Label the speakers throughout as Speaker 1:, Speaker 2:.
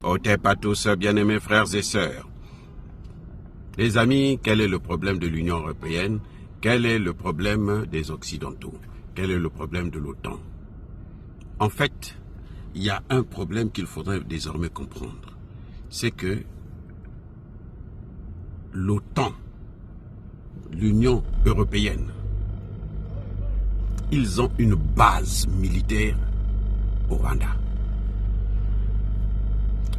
Speaker 1: Otep à tous, bien-aimés frères et sœurs. Les amis, quel est le problème de l'Union européenne? Quel est le problème des Occidentaux? Quel est le problème de l'OTAN? En fait, il y a un problème qu'il faudrait désormais comprendre. C'est que l'OTAN, l'Union européenne, ils ont une base militaire au Rwanda.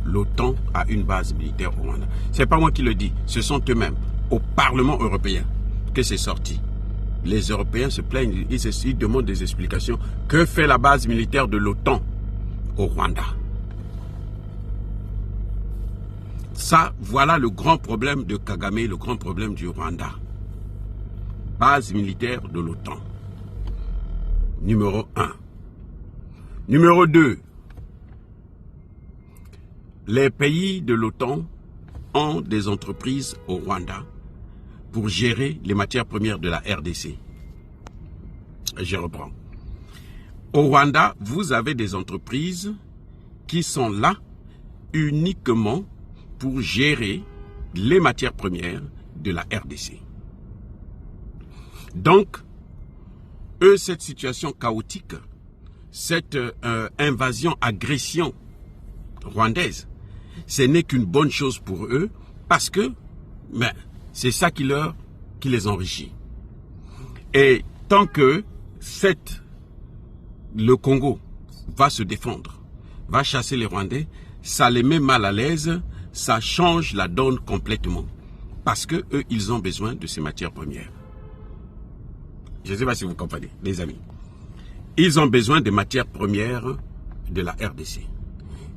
Speaker 1: L'OTAN a une base militaire au Rwanda. Ce n'est pas moi qui le dis, ce sont eux-mêmes, au Parlement européen, que c'est sorti. Les Européens se plaignent, ils demandent des explications. Que fait la base militaire de l'OTAN au Rwanda? Ça, voilà le grand problème de Kagame, le grand problème du Rwanda. Base militaire de l'OTAN. Numéro 1. Numéro 2. Les pays de l'OTAN ont des entreprises au Rwanda pour gérer les matières premières de la RDC. Je reprends. Au Rwanda, vous avez des entreprises qui sont là uniquement pour gérer les matières premières de la RDC. Donc, eux, cette situation chaotique, cette invasion, agression rwandaise, ce n'est qu'une bonne chose pour eux parce que c'est ça qui les enrichit. Et tant que le Congo va se défendre, va chasser les Rwandais, ça les met mal à l'aise, ça change la donne complètement. Parce que eux, ils ont besoin de ces matières premières. Je ne sais pas si vous comprenez, les amis. Ils ont besoin des matières premières de la RDC.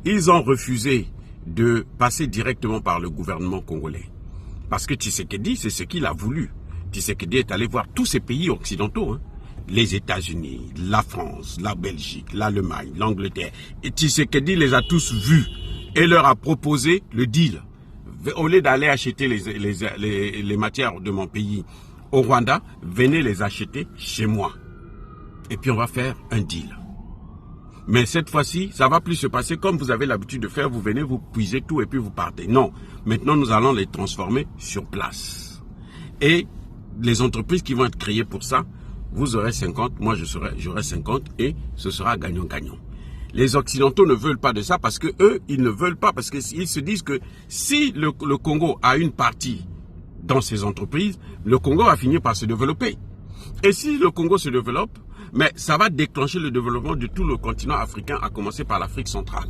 Speaker 1: Ils ont refusé de passer directement par le gouvernement congolais. Parce que Tshisekedi, c'est ce qu'il a voulu. Tshisekedi est allé voir tous ces pays occidentaux, hein. Les États-Unis, la France, la Belgique, l'Allemagne, l'Angleterre. Et Tshisekedi les a tous vus et leur a proposé le deal. Au lieu d'aller acheter les matières de mon pays au Rwanda, venez les acheter chez moi. Et puis on va faire un deal. Mais cette fois-ci, ça ne va plus se passer comme vous avez l'habitude de faire. Vous venez, vous puisez tout et puis vous partez. Non, maintenant nous allons les transformer sur place. Et les entreprises qui vont être créées pour ça, vous aurez 50, moi j'aurai 50 et ce sera gagnant-gagnant. Les Occidentaux ne veulent pas de ça parce que eux, ils ne veulent pas parce qu'ils se disent que si le Congo a une partie dans ces entreprises, le Congo va finir par se développer. Et si le Congo se développe, mais ça va déclencher le développement de tout le continent africain, à commencer par l'Afrique centrale.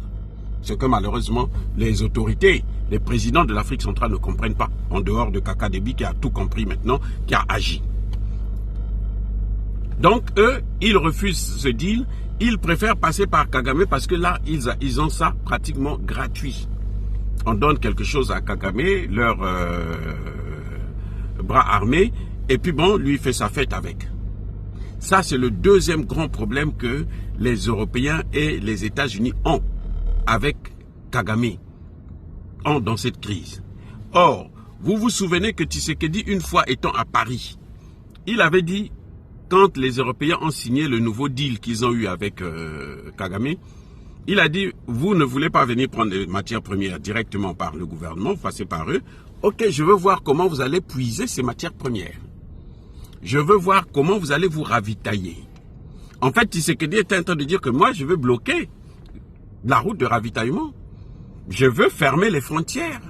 Speaker 1: Ce que malheureusement, les autorités, les présidents de l'Afrique centrale ne comprennent pas, en dehors de Kaka Déby qui a tout compris maintenant, qui a agi. Donc eux, ils refusent ce deal, ils préfèrent passer par Kagame parce que là, ils ont ça pratiquement gratuit. On donne quelque chose à Kagame, leur bras armé, et puis bon, lui il fait sa fête avec. Ça, c'est le deuxième grand problème que les Européens et les États-Unis ont avec Kagame, ont dans cette crise. Or, vous vous souvenez que Tshisekedi, une fois étant à Paris, il avait dit, quand les Européens ont signé le nouveau deal qu'ils ont eu avec Kagame, il a dit, vous ne voulez pas venir prendre les matières premières directement par le gouvernement, passer par eux. Ok, je veux voir comment vous allez puiser ces matières premières. Je veux voir comment vous allez vous ravitailler. En fait, Tshisekedi est en train de dire que moi, je veux bloquer la route de ravitaillement. Je veux fermer les frontières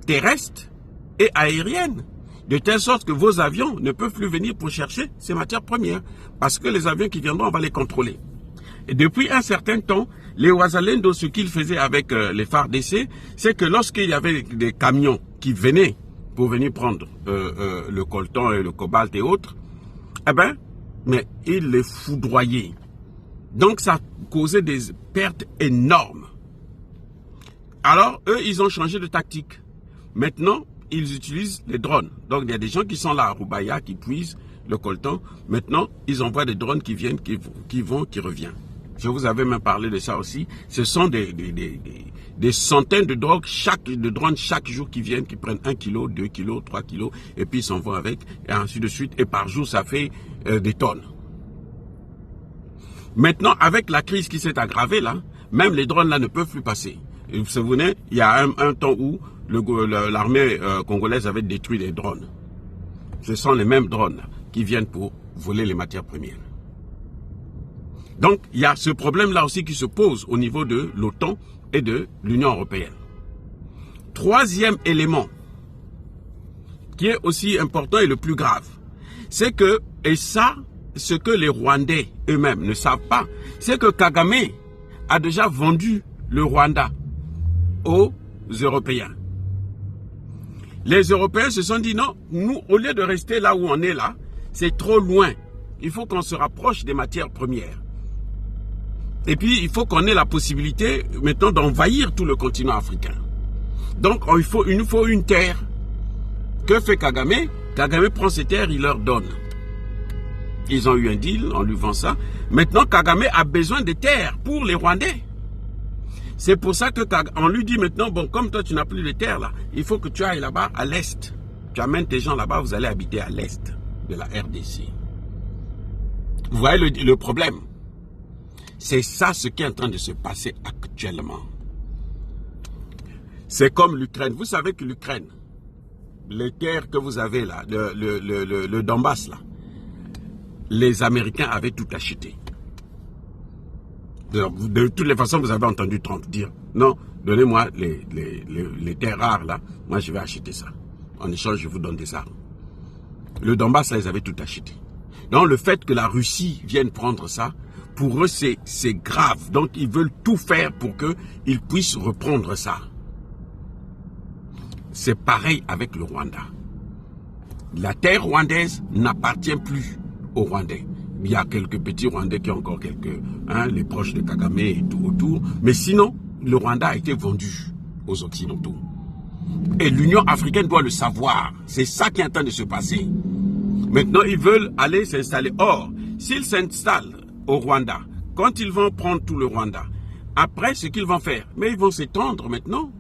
Speaker 1: terrestres et aériennes, de telle sorte que vos avions ne peuvent plus venir pour chercher ces matières premières. Parce que les avions qui viendront, on va les contrôler. Et depuis un certain temps, les Ouazalendo, ce qu'ils faisaient avec les FARDC, c'est que lorsqu'il y avait des camions qui venaient pour venir prendre le coltan et le cobalt et autres, mais ils les foudroyaient. Donc ça causait des pertes énormes. Alors, eux, ils ont changé de tactique. Maintenant, ils utilisent les drones. Donc, il y a des gens qui sont là à Roubaïa, qui puisent le coltan. Maintenant, ils envoient des drones qui viennent, qui vont, qui reviennent. Je vous avais même parlé de ça aussi. Ce sont des centaines de drones chaque jour qui viennent, qui prennent 1 kilo, 2 kilos, 3 kilos, et puis ils s'en vont avec, et ainsi de suite. Et par jour, ça fait des tonnes. Maintenant, avec la crise qui s'est aggravée là, même les drones là ne peuvent plus passer. Vous vous souvenez, il y a un temps où l'armée congolaise avait détruit les drones. Ce sont les mêmes drones qui viennent pour voler les matières premières. Donc, il y a ce problème-là aussi qui se pose au niveau de l'OTAN et de l'Union européenne. Troisième élément, qui est aussi important et le plus grave, c'est que, et ça, ce que les Rwandais eux-mêmes ne savent pas, c'est que Kagame a déjà vendu le Rwanda aux Européens. Les Européens se sont dit non, nous, au lieu de rester là où on est là, c'est trop loin. Il faut qu'on se rapproche des matières premières. Et puis, il faut qu'on ait la possibilité maintenant d'envahir tout le continent africain. Donc, il nous faut une terre. Que fait Kagame? Kagame prend ces terres, il leur donne. Ils ont eu un deal, on lui vend ça. Maintenant, Kagame a besoin de terres pour les Rwandais. C'est pour ça qu'on lui dit maintenant, bon, comme toi, tu n'as plus de terres là, il faut que tu ailles là-bas à l'est. Tu amènes tes gens là-bas, vous allez habiter à l'est de la RDC. Vous voyez le problème? C'est ça ce qui est en train de se passer actuellement. C'est comme l'Ukraine. Vous savez que l'Ukraine, les terres que vous avez là, le Donbass là, les Américains avaient tout acheté. De toutes les façons, vous avez entendu Trump dire, non, donnez-moi les terres rares là, moi je vais acheter ça. En échange, je vous donne des armes. Le Donbass là, ils avaient tout acheté. Donc le fait que la Russie vienne prendre ça, pour eux c'est grave. Donc ils veulent tout faire pour qu'ils puissent reprendre ça. C'est pareil avec le Rwanda. La terre rwandaise n'appartient plus aux Rwandais. Il y a quelques petits Rwandais qui ont encore les proches de Kagame et tout autour. Mais sinon, le Rwanda a été vendu aux Occidentaux. Et l'Union africaine doit le savoir. C'est ça qui est en train de se passer. Maintenant, ils veulent aller s'installer. Or, s'ils s'installent au Rwanda, quand ils vont prendre tout le Rwanda, après, ce qu'ils vont faire, mais ils vont s'étendre maintenant.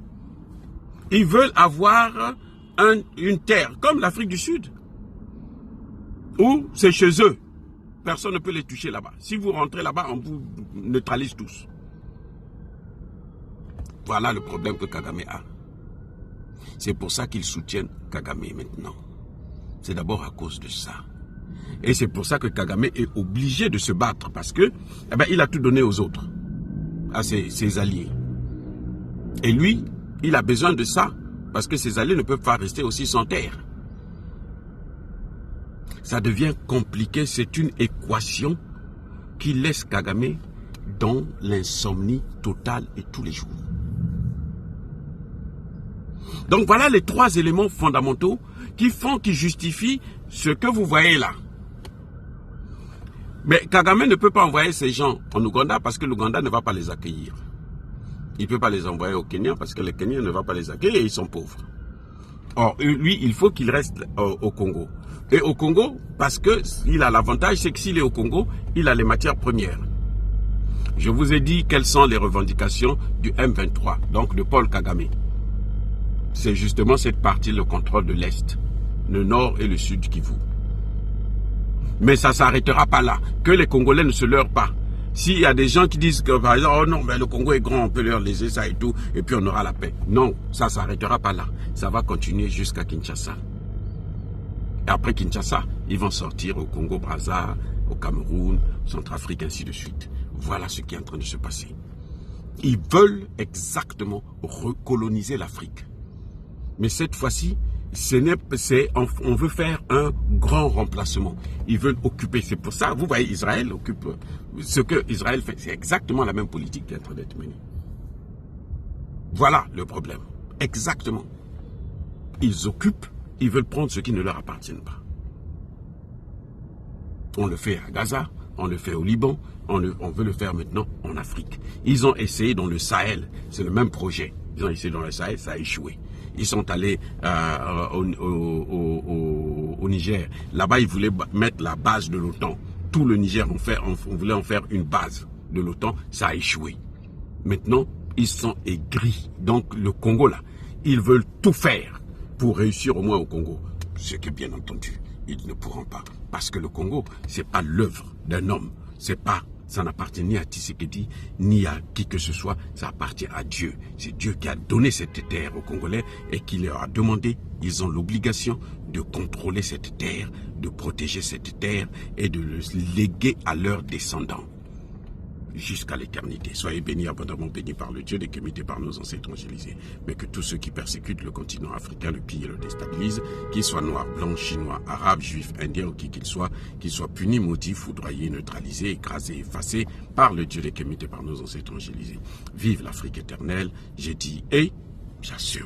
Speaker 1: Ils veulent avoir une terre, comme l'Afrique du Sud, où c'est chez eux. Personne ne peut les toucher là-bas. Si vous rentrez là-bas, on vous neutralise tous. Voilà le problème que Kagame a. C'est pour ça qu'ils soutiennent Kagame maintenant. C'est d'abord à cause de ça. Et c'est pour ça que Kagame est obligé de se battre, parce que il a tout donné aux autres, à ses alliés. Et lui, il a besoin de ça, parce que ses alliés ne peuvent pas rester aussi sans terre. Ça devient compliqué, c'est une équation qui laisse Kagame dans l'insomnie totale et tous les jours. Donc voilà les trois éléments fondamentaux qui justifient ce que vous voyez là. Mais Kagame ne peut pas envoyer ces gens en Ouganda parce que l'Ouganda ne va pas les accueillir. Il ne peut pas les envoyer au Kenya parce que le Kenya ne va pas les accueillir et ils sont pauvres. Or, lui, il faut qu'il reste au Congo. Et au Congo, parce qu'il a l'avantage, c'est que s'il est au Congo, il a les matières premières. Je vous ai dit quelles sont les revendications du M23, donc de Paul Kagame. C'est justement cette partie, le contrôle de l'Est, le Nord et le Sud Kivu. Mais ça ne s'arrêtera pas là. Que les Congolais ne se leurrent pas. S'il y a des gens qui disent que, par exemple, oh non, mais le Congo est grand, on peut leur laisser ça et tout, et puis on aura la paix. Non, ça ne s'arrêtera pas là. Ça va continuer jusqu'à Kinshasa. Et après Kinshasa, ils vont sortir au Congo-Brazza, au Cameroun, Centrafrique, ainsi de suite. Voilà ce qui est en train de se passer. Ils veulent exactement recoloniser l'Afrique. Mais cette fois-ci, on veut faire un grand remplacement. Ils veulent occuper. C'est pour ça, vous voyez, Israël occupe. Ce que Israël fait, c'est exactement la même politique qui est en train d'être menée. Voilà le problème. Exactement. Ils occupent, ils veulent prendre ce qui ne leur appartient pas. On le fait à Gaza, on le fait au Liban, on veut le faire maintenant en Afrique. Ils ont essayé dans le Sahel, c'est le même projet. Ils ont essayé dans le Sahel, ça a échoué. Ils sont allés au Niger. Là-bas, ils voulaient mettre la base de l'OTAN. Tout le Niger, on voulait en faire une base de l'OTAN. Ça a échoué. Maintenant, ils sont aigris. Donc, le Congo, là, ils veulent tout faire pour réussir au moins au Congo. Ce que, bien entendu, ils ne pourront pas. Parce que le Congo, ce n'est pas l'œuvre d'un homme. Ce n'est pas Ça n'appartient ni à Tshisekedi, ni à qui que ce soit. Ça appartient à Dieu. C'est Dieu qui a donné cette terre aux Congolais et qui leur a demandé. Ils ont l'obligation de contrôler cette terre, de protéger cette terre et de le léguer à leurs descendants jusqu'à l'éternité. Soyez bénis, abondamment bénis par le Dieu des Kémités, par nos ancêtres évangélisés. Mais que tous ceux qui persécutent le continent africain, le pillent et le déstabilisent, qu'ils soient noirs, blancs, chinois, arabes, juifs, indiens ou qui qu'ils soient punis, maudits, foudroyés, neutralisés, écrasés, effacés par le Dieu des Kémités, par nos ancêtres évangélisés. Vive l'Afrique éternelle, j'ai dit et j'assure.